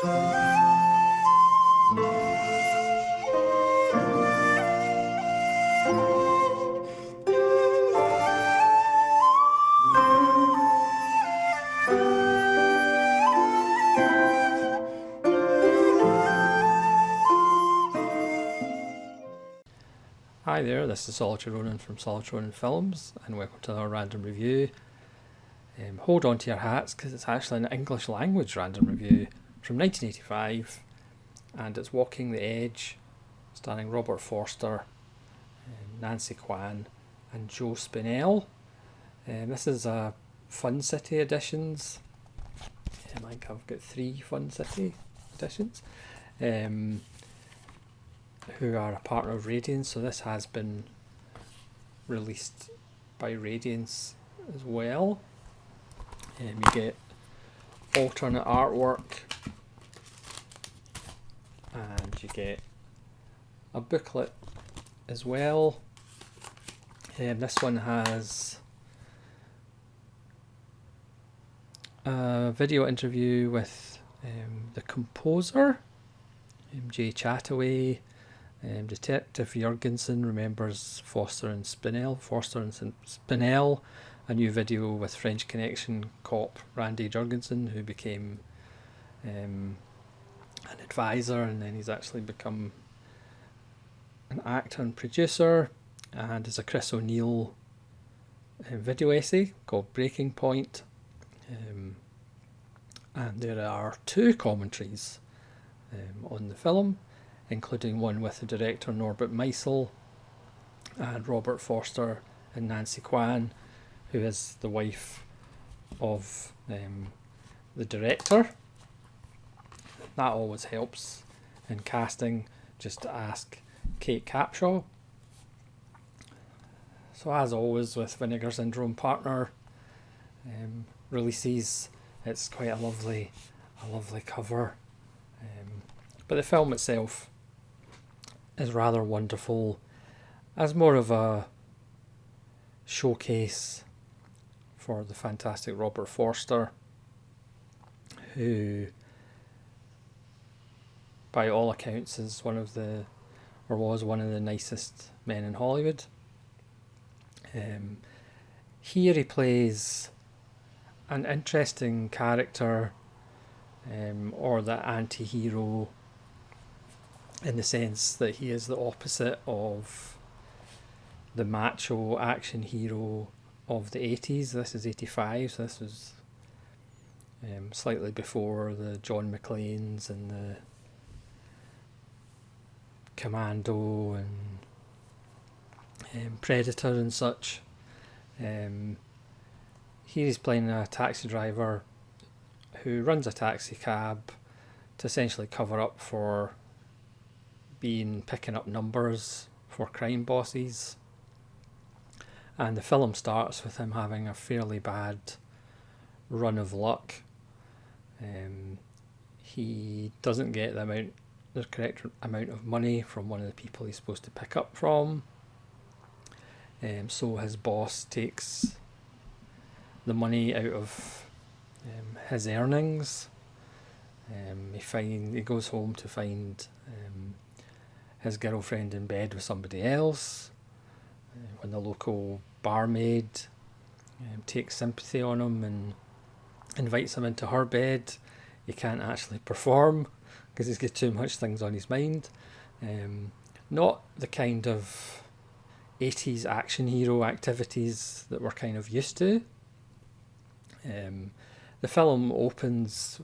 Hi there, this is Solitary Ronin from Solitary Ronin Films, and welcome to our random review. Hold on to your hats, because it's actually an English language random review from 1985, and it's Walking the Edge, starring Robert Forster, Nancy Kwan, and Joe Spinell. This is a Fun City editions. I think I've got 3 Fun City editions. Who are a partner of Radiance, so this has been released by Radiance as well. You get alternate artwork, and you get a booklet as well. This one has a video interview with the composer, Jay Chataway. Detective Jurgensen remembers Forster and Spinell. A new video with French Connection cop Randy Jurgensen, who became an advisor, and then he's actually become an actor and producer. And there's a Chris O'Neill video essay called Breaking Point. And there are 2 commentaries on the film, including one with the director Norbert Meisel and Robert Forster and Nancy Kwan, who is the wife of the director. That always helps in casting, just to ask Kate Capshaw. So as always with Vinegar Syndrome partner releases, it's quite a lovely cover. But the film itself is rather wonderful, as more of a showcase for the fantastic Robert Forster, who by all accounts is was one of the nicest men in Hollywood. Here he plays an interesting character, or the anti-hero, in the sense that he is the opposite of the macho action hero of the 80s. This is 85, so this was slightly before the John McClanes and the Commando and Predator and such. Here he's playing a taxi driver who runs a taxi cab to essentially cover up for picking up numbers for crime bosses. And the film starts with him having a fairly bad run of luck. He doesn't get the correct amount of money from one of the people he's supposed to pick up from. So his boss takes the money out of his earnings. He goes home to find his girlfriend in bed with somebody else. When the local barmaid takes sympathy on him and invites him into her bed, he can't actually perform because he's got too much things on his mind. Not the kind of 80s action hero activities that we're kind of used to. The film opens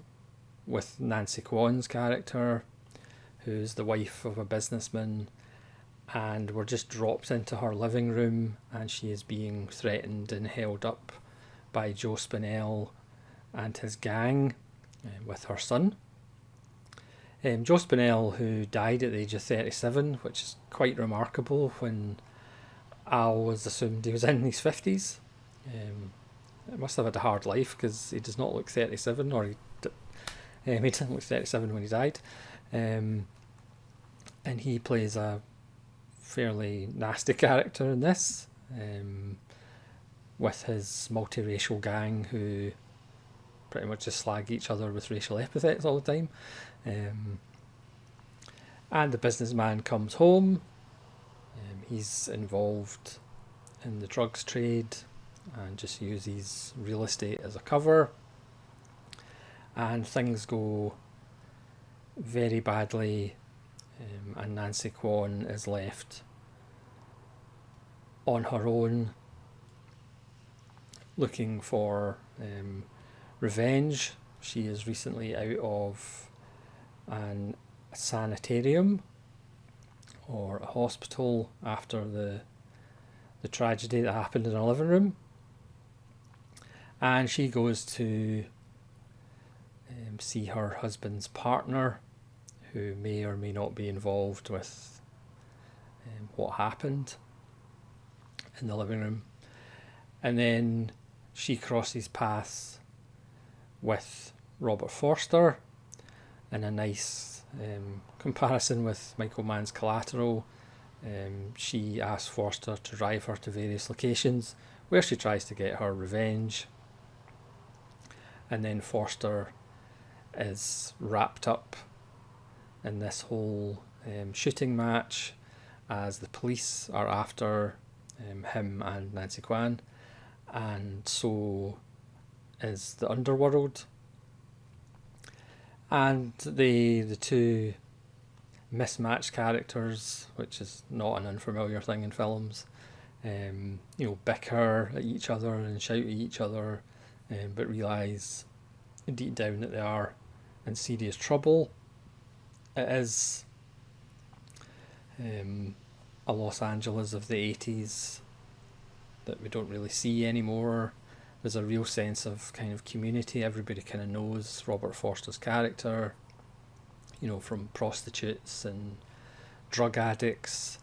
with Nancy Kwan's character, who's the wife of a businessman, and we're just dropped into her living room, and she is being threatened and held up by Joe Spinell and his gang with her son. Joe Spinell, who died at the age of 37, which is quite remarkable when I always assumed he was in his 50s. He must have had a hard life, because he does not look 37, or he didn't look 37 when he died. And he plays a fairly nasty character in this, with his multiracial gang who pretty much just slag each other with racial epithets all the time. And the businessman comes home. He's involved in the drugs trade and just uses real estate as a cover. And things go very badly, and Nancy Kwan is left on her own, looking for revenge. She is recently out of a sanitarium or a hospital after the tragedy that happened in her living room, and she goes to see her husband's partner, who may or may not be involved with what happened in the living room. And then she crosses paths with Robert Forster in a nice comparison with Michael Mann's Collateral. She asks Forster to drive her to various locations where she tries to get her revenge. And then Forster is wrapped up in this whole shooting match as the police are after him and Nancy Kwan, and so is the underworld. And the two mismatched characters, which is not an unfamiliar thing in films, bicker at each other and shout at each other, but realise deep down that they are in serious trouble. It is a Los Angeles of the 80s that we don't really see anymore. There's a real sense of kind of community. Everybody kind of knows Robert Forster's character, from prostitutes and drug addicts,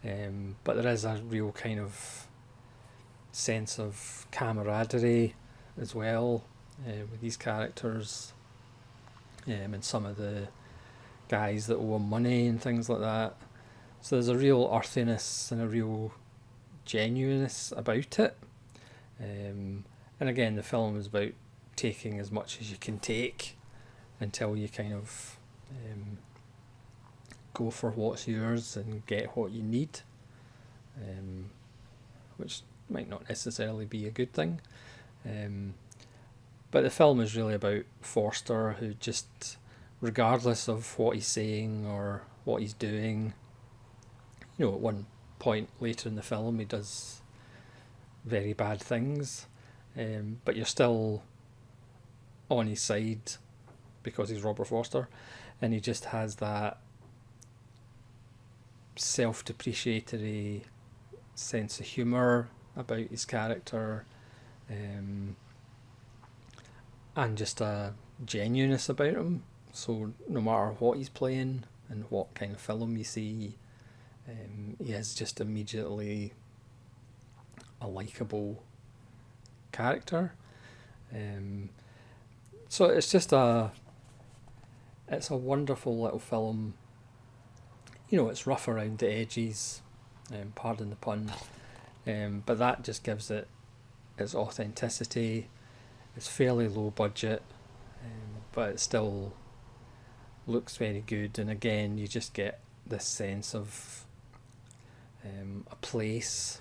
but there is a real kind of sense of camaraderie as well with these characters, and some of the guys that owe him money and things like that. So there's a real earthiness and a real genuineness about it. And again, the film is about taking as much as you can take until you kind of go for what's yours and get what you need, which might not necessarily be a good thing. But the film is really about Forster, who just, regardless of what he's saying or what he's doing, at one point later in the film he does very bad things, but you're still on his side because he's Robert Forster, and he just has that self-depreciatory sense of humour about his character, and just a genuineness about him. So no matter what he's playing and what kind of film you see, he is just immediately a likeable character. So it's just it's a wonderful little film. It's rough around the edges, pardon the pun, but that just gives it its authenticity. It's fairly low budget, but it still looks very good, and again you just get this sense of a place,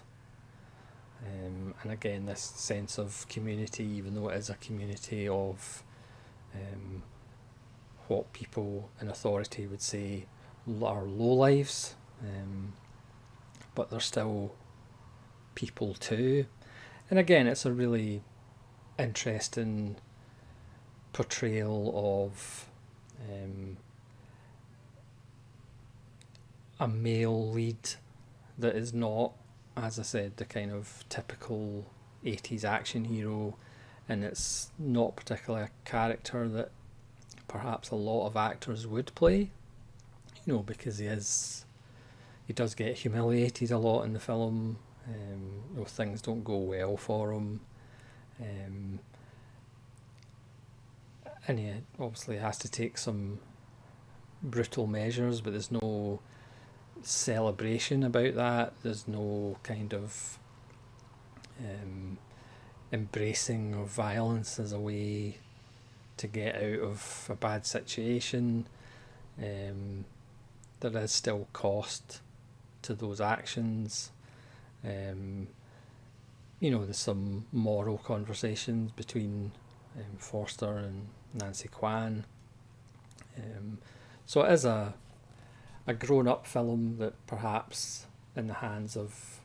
and again this sense of community, even though it is a community of what people in authority would say are lowlives, but they're still people too. And again, it's a really interesting portrayal of a male lead that is not, as I said, the kind of typical 80s action hero, and it's not particularly a character that perhaps a lot of actors would play, because he does get humiliated a lot in the film. Things don't go well for him, and he obviously has to take some brutal measures, but there's no celebration about that. There's no kind of embracing of violence as a way to get out of a bad situation. There is still cost to those actions. There's some moral conversations between Forster and Nancy Kwan. So it is a grown-up film that perhaps in the hands of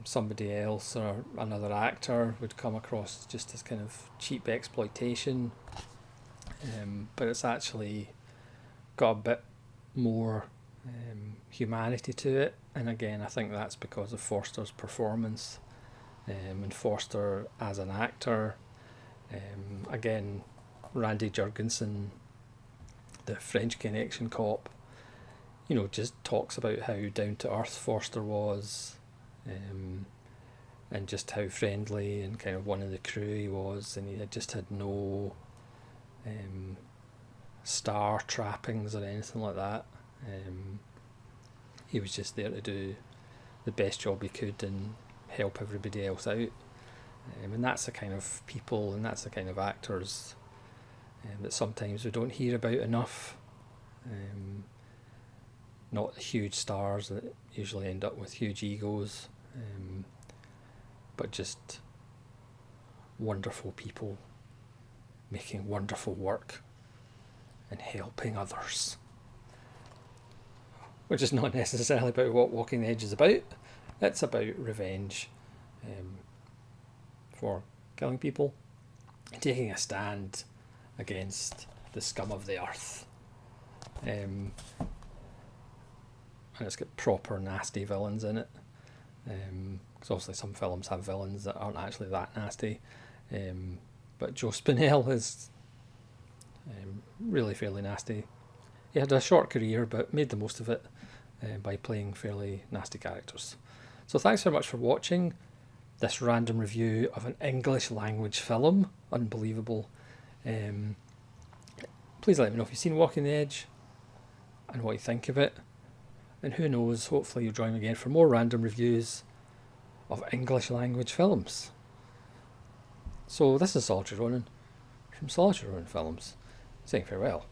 somebody else or another actor would come across just as kind of cheap exploitation, but it's actually got a bit more humanity to it, and again I think that's because of Forster's performance, and Forster as an actor. Again, Randy Jurgensen, the French Connection cop, just talks about how down to earth Forster was, and just how friendly and kind of one of the crew he was, and he had just had no star trappings or anything like that. He was just there to do the best job he could and help everybody else out. And that's the kind of people and that's the kind of actors that sometimes we don't hear about enough. Not the huge stars that usually end up with huge egos, but just wonderful people making wonderful work and helping others. Which is not necessarily about what Walking the Edge is about. It's about revenge for killing people, taking a stand against the scum of the earth. And it's got proper nasty villains in it. Because obviously some films have villains that aren't actually that nasty. But Joe Spinell is really fairly nasty. He had a short career but made the most of it by playing fairly nasty characters. So thanks very much for watching this random review of an English language film. Unbelievable. Please let me know if you've seen Walking the Edge and what you think of it. And who knows, hopefully you'll join me again for more random reviews of English language films. So this is Solitary Ronin from Solitary Ronin Films, saying farewell.